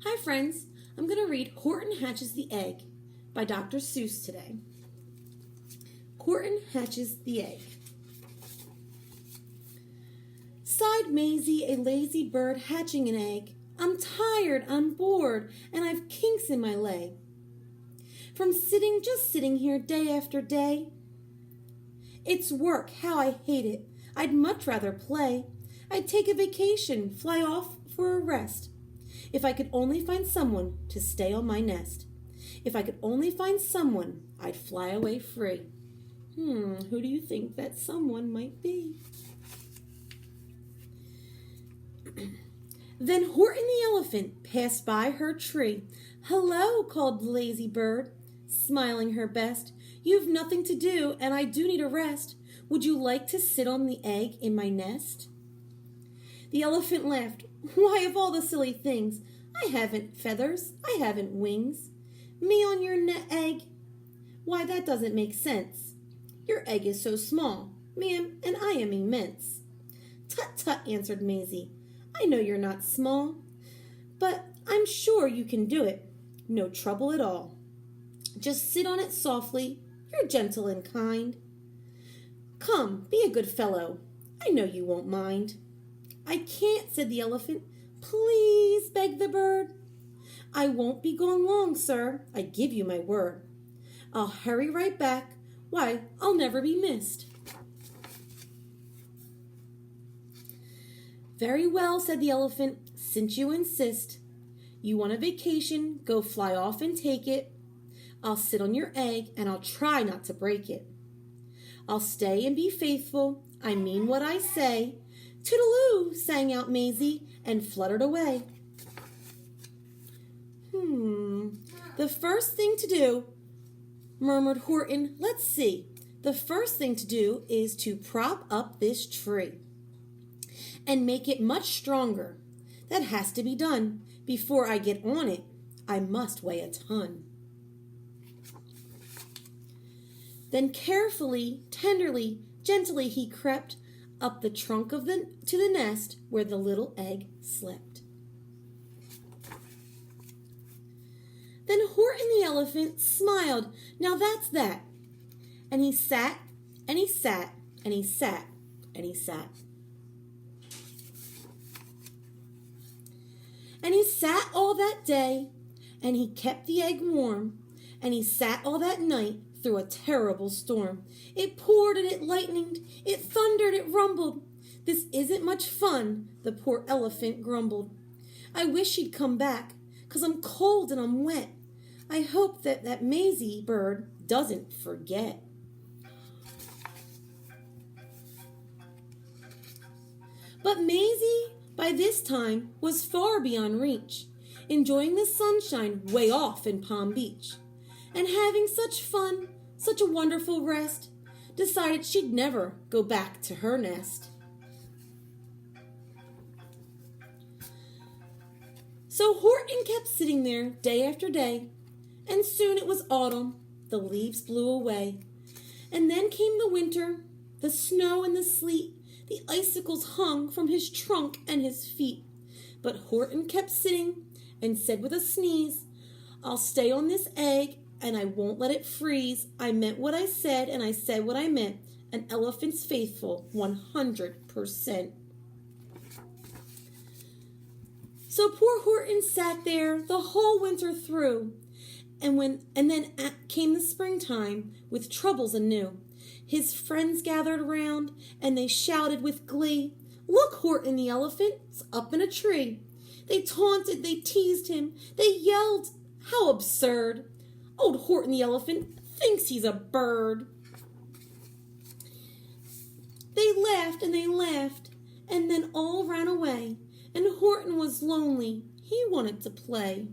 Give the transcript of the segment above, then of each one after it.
Hi friends, I'm going to read Horton Hatches the Egg by Dr. Seuss today. Horton Hatches the Egg. Sighed Maisie, a lazy bird hatching an egg. I'm tired, I'm bored, and I've kinks in my leg. From just sitting here day after day. It's work, how I hate it. I'd much rather play. I'd take a vacation, fly off for a rest. If I could only find someone to stay on my nest. If I could only find someone, I'd fly away free. Who do you think that someone might be? Then Horton the elephant passed by her tree. Hello, called the lazy bird, smiling her best. You've nothing to do, and I do need a rest. Would you like to sit on the egg in my nest? The elephant laughed. Why, of all the silly things, I haven't feathers, I haven't wings. Me on your egg? Why, that doesn't make sense. Your egg is so small, ma'am, and I am immense. Tut, tut, answered Maisie. I know you're not small, but I'm sure you can do it. No trouble at all. Just sit on it softly. You're gentle and kind. Come, be a good fellow. I know you won't mind. I can't, said the elephant. Please, begged the bird. I won't be gone long, sir. I give you my word. I'll hurry right back. Why, I'll never be missed. Very well, said the elephant, since you insist. You want a vacation, go fly off and take it. I'll sit on your egg, and I'll try not to break it. I'll stay and be faithful. I mean what I say. Toodaloo, sang out Maisie, and fluttered away. The first thing to do, murmured Horton. Let's see. The first thing to do is to prop up this tree and make it much stronger. That has to be done. Before I get on it, I must weigh a ton. Then carefully, tenderly, gently he crept up the trunk to the nest where the little egg slept. Then Horton the elephant smiled. Now that's that. And he sat, and he sat, and he sat, and he sat. And he sat all that day, and he kept the egg warm, and he sat all that night through a terrible storm. It poured and it lightened, it thundered, it rumbled. This isn't much fun, the poor elephant grumbled. I wish he'd come back, 'cause I'm cold and I'm wet. I hope that Maisie bird doesn't forget. But Maisie, by this time, was far beyond reach, enjoying the sunshine way off in Palm Beach, and having such fun, such a wonderful rest, decided she'd never go back to her nest. So Horton kept sitting there day after day, and soon it was autumn. The leaves blew away, and then came the winter, the snow and the sleet. The icicles hung from his trunk and his feet. But Horton kept sitting and said with a sneeze, I'll stay on this egg and I won't let it freeze. I meant what I said and I said what I meant. An elephant's faithful 100%. So poor Horton sat there the whole winter through. And then came the springtime with troubles anew. His friends gathered round, and they shouted with glee, Look, Horton the elephant's up in a tree. They taunted, they teased him, they yelled, How absurd! Old Horton the elephant thinks he's a bird. They laughed, and then all ran away, and Horton was lonely. He wanted to play.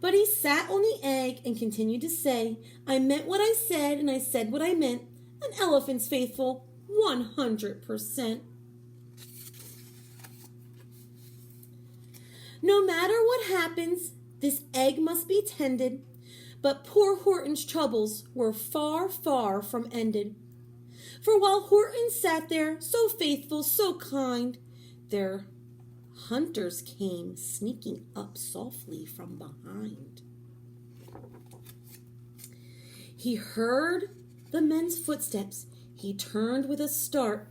But he sat on the egg and continued to say, I meant what I said and I said what I meant. An elephant's faithful 100%. No matter what happens, this egg must be tended. But poor Horton's troubles were far, far from ended. For while Horton sat there, so faithful, so kind, there hunters came sneaking up softly from behind. He heard the men's footsteps. He turned with a start.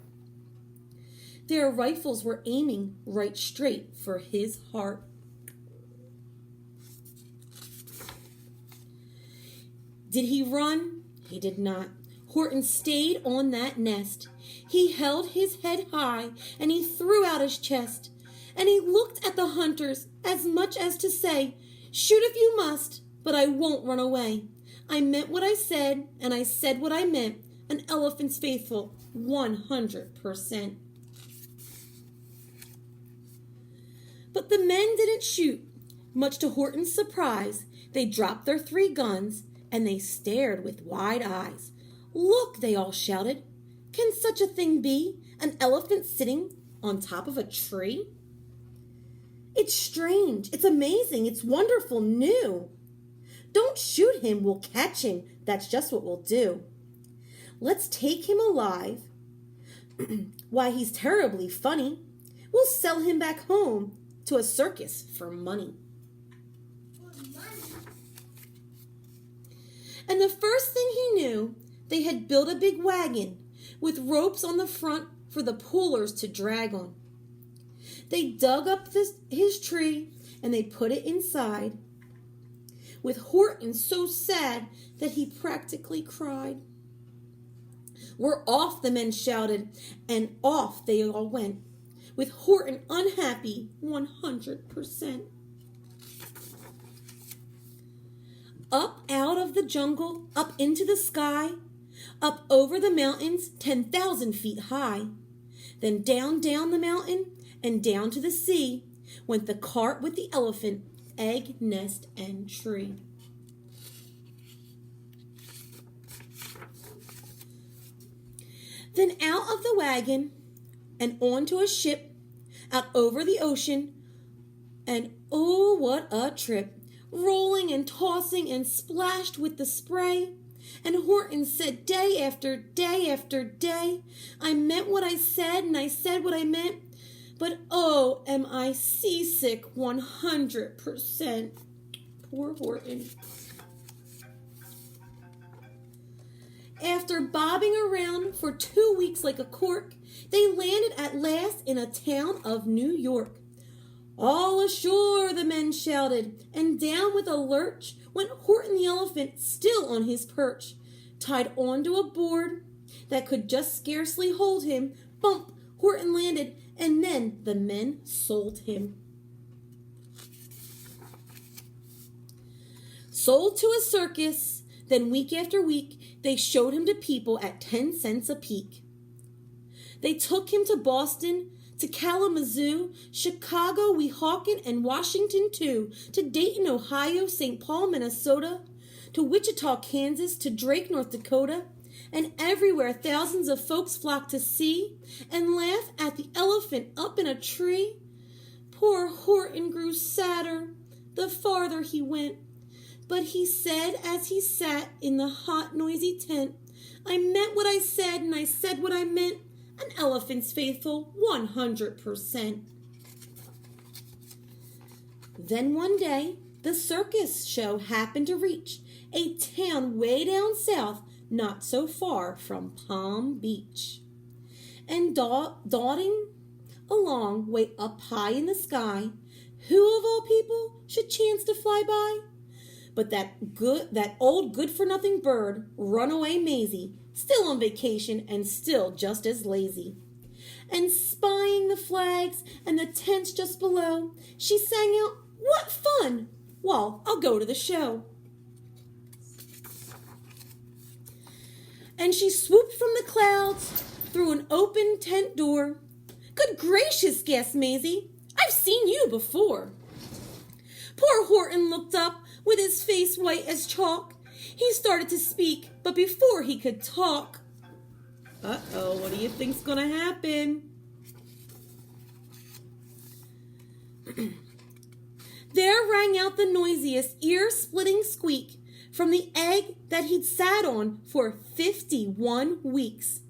Their rifles were aiming right straight for his heart. Did he run? He did not. Horton stayed on that nest. He held his head high, and he threw out his chest. And he looked at the hunters as much as to say, "Shoot if you must, but I won't run away. I meant what I said, and I said what I meant. An elephant's faithful, 100%. But the men didn't shoot. Much to Horton's surprise, they dropped their 3 guns, and they stared with wide eyes. "Look," they all shouted. "Can such a thing be? An elephant sitting on top of a tree? It's strange, it's amazing, it's wonderful, new. Don't shoot him, we'll catch him, that's just what we'll do. Let's take him alive. Why, he's terribly funny. We'll sell him back home to a circus for money." And the first thing he knew, they had built a big wagon with ropes on the front for the pullers to drag on. They dug up his tree and they put it inside, with Horton so sad that he practically cried. "We're off," the men shouted, and off they all went, with Horton unhappy 100%. Up out of the jungle, up into the sky, up over the mountains 10,000 feet high. Then down the mountain and down to the sea went the cart with the elephant, egg, nest, and tree. Then out of the wagon and onto a ship, out over the ocean, and oh, what a trip! Rolling and tossing and splashed with the spray. And Horton said day after day after day, "I meant what I said and I said what I meant, but oh, am I seasick 100%. Poor Horton. After bobbing around for 2 weeks like a cork, they landed at last in a town of New York. "All ashore," the men shouted, and down with a lurch went Horton the elephant, still on his perch, tied onto a board that could just scarcely hold him. Bump! Horton landed, and then the men sold him. Sold to a circus, then week after week, they showed him to people at 10 cents a peek. They took him to Boston, to Kalamazoo, Chicago, Weehawken, and Washington too, to Dayton, Ohio, St. Paul, Minnesota, to Wichita, Kansas, to Drake, North Dakota, and everywhere thousands of folks flocked to see and laugh at the elephant up in a tree. Poor Horton grew sadder the farther he went, but he said as he sat in the hot, noisy tent, "I meant what I said and I said what I meant. An elephant's faithful 100%. Then one day, the circus show happened to reach a town way down south, not so far from Palm Beach. And dawdling along way up high in the sky, who of all people should chance to fly by? But that old good-for-nothing bird, Runaway Maisie, still on vacation and still just as lazy. And spying the flags and the tents just below, she sang out, "What fun! Well, I'll go to the show." And she swooped from the clouds through an open tent door. "Good gracious," gasped Maisie, "I've seen you before." Poor Horton looked up with his face white as chalk. He started to speak, but before he could talk, what do you think's gonna happen? There rang out the noisiest, ear-splitting squeak from the egg that he'd sat on for 51 weeks.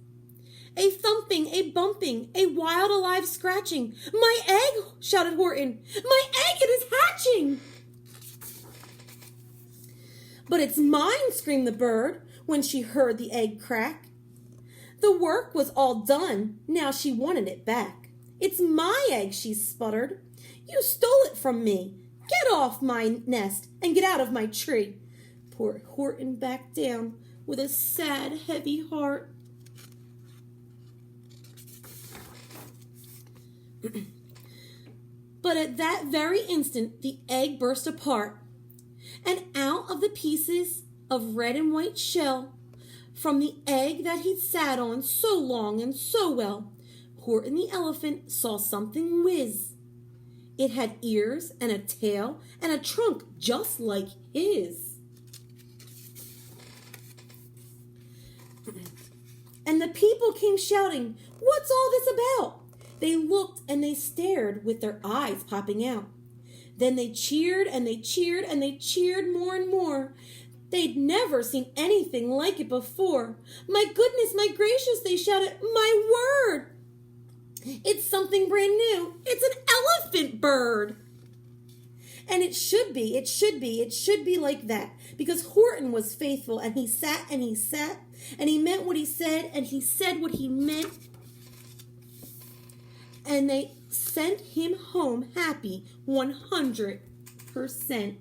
a thumping, a bumping, a wild alive scratching. My egg, shouted Horton. My egg, it is hatching. But it's mine, screamed the bird when she heard the egg crack. The work was all done, now she wanted it back. It's my egg, she sputtered. You stole it from me. Get off my nest and get out of my tree. Poor Horton backed down with a sad, heavy heart. But at that very instant, the egg burst apart, and out of the pieces of red and white shell, from the egg that he'd sat on so long and so well, Horton the elephant saw something whiz. It had ears and a tail and a trunk just like his. And the people came shouting, "What's all this about?" They looked and they stared with their eyes popping out. Then they cheered and they cheered and they cheered more and more. They'd never seen anything like it before. My goodness, my gracious, they shouted, my word! It's something brand new. It's an elephant bird. And it should be like that. Because Horton was faithful and he sat and he meant what he said and he said what he meant. And they sent him home happy 100%.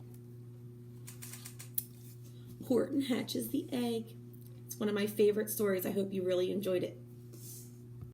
Horton Hatches the Egg. It's one of my favorite stories. I hope you really enjoyed it.